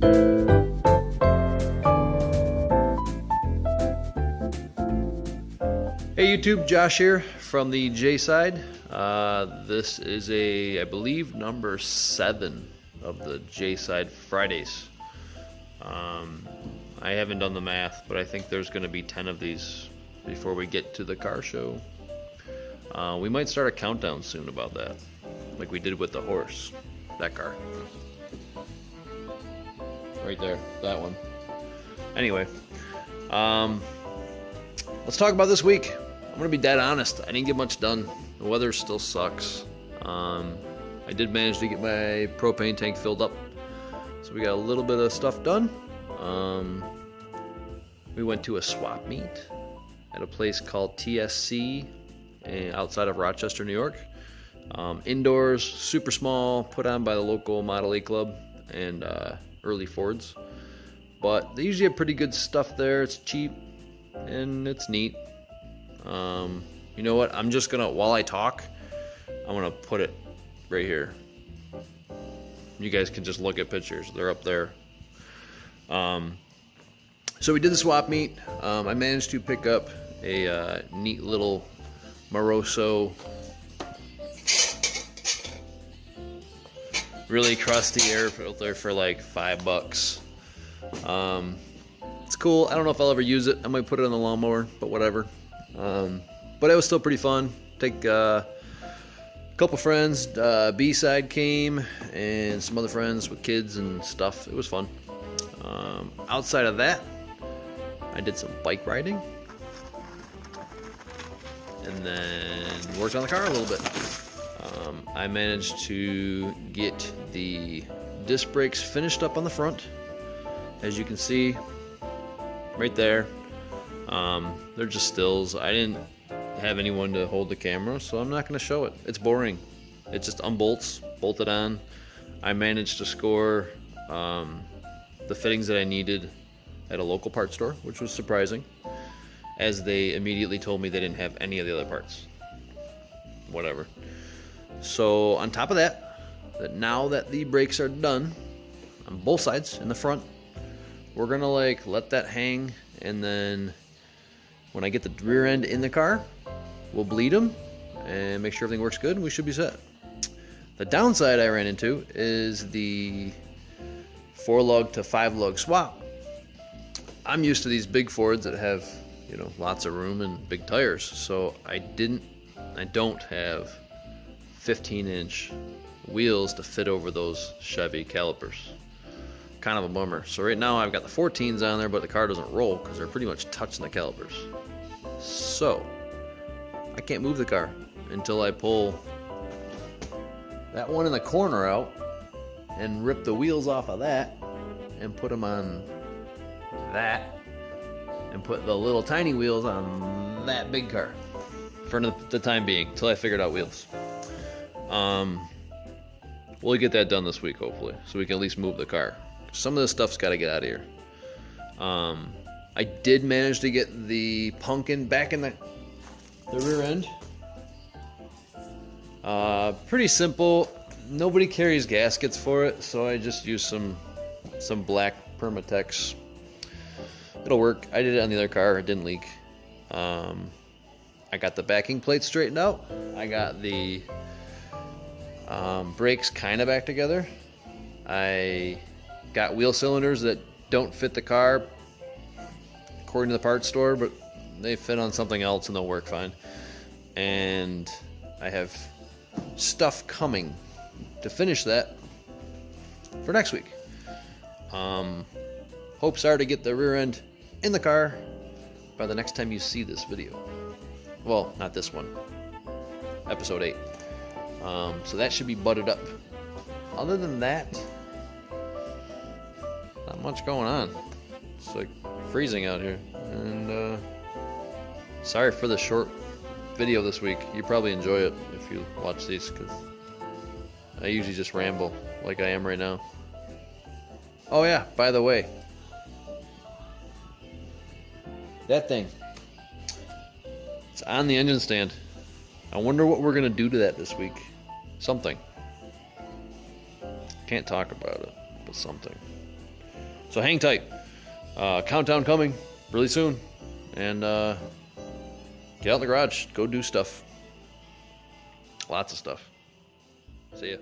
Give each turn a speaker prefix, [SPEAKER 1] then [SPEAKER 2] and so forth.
[SPEAKER 1] Hey YouTube, Josh here from the J side. This is I believe, number 7 of the J side Fridays. I haven't done the math, but I think there's going to be 10 of these before we get to the car show. We might start a countdown soon about that, like we did with the horse, that car. Right there, that one. Anyway, let's talk about this week. I'm gonna be dead honest. I didn't get much done. The weather still sucks. I did manage to get my propane tank filled up, so we got a little bit of stuff done. We went to a swap meet at a place called TSC outside of Rochester, New York. Indoors, super small, put on by the local Model A Club and early Fords. But they usually have pretty good stuff there. It's cheap and it's neat. You know what? I'm just gonna, while I talk, I'm gonna put it right here. You guys can just look at pictures. They're up there. So we did the swap meet. I managed to pick up a neat little Moroso, really crusty air filter for like $5. It's cool. I don't know if I'll ever use it. I might put it on the lawnmower, but whatever. But it was still pretty fun. Take a couple friends. B-side came and some other friends with kids and stuff. It was fun. Outside of that, I did some bike riding and then worked on the car a little bit. I managed to get the disc brakes finished up on the front, as you can see right there. They're just stills. I didn't have anyone to hold the camera, so I'm not going to show it. It's boring. It just unbolts, bolted on. I managed to score the fittings that I needed at a local parts store, which was surprising, as they immediately told me they didn't have any of the other parts. Whatever. So on top of that, now that the brakes are done on both sides in the front, we're gonna let that hang, and then when I get the rear end in the car, we'll bleed them and make sure everything works good, and we should be set. The downside I ran into is the 4-lug to 5-lug swap. I'm used to these big Fords that have, lots of room and big tires, so I don't have 15-inch wheels to fit over those Chevy calipers. Kind of a bummer. So right now I've got the 14s on there, but the car doesn't roll because they're pretty much touching the calipers. So I can't move the car until I pull that one in the corner out and rip the wheels off of that and put them on that and put the little tiny wheels on that big car for the time being, until I figured out wheels. We'll get that done this week, hopefully, so we can at least move the car. Some of this stuff's got to get out of here. I did manage to get the pumpkin back in the rear end. Pretty simple. Nobody carries gaskets for it, so I just used some black Permatex. It'll work. I did it on the other car. It didn't leak. I got the backing plate straightened out. I got the brakes kind of back together. I got wheel cylinders that don't fit the car according to the parts store, but they fit on something else and they'll work fine. And I have stuff coming to finish that for next week. Hopes are to get the rear end in the car by the next time you see this video. Well, not this one, episode 8. So that should be butted up. Other than that, not much going on. It's like freezing out here, and sorry for the short video this week. You probably enjoy it if you watch these, because I usually just ramble like I am right now. Oh yeah, by the way, that thing, it's on the engine stand. I wonder what we're gonna do to that this week. Something. Can't talk about it, but something. So hang tight. Countdown coming really soon. And get out in the garage. Go do stuff. Lots of stuff. See ya.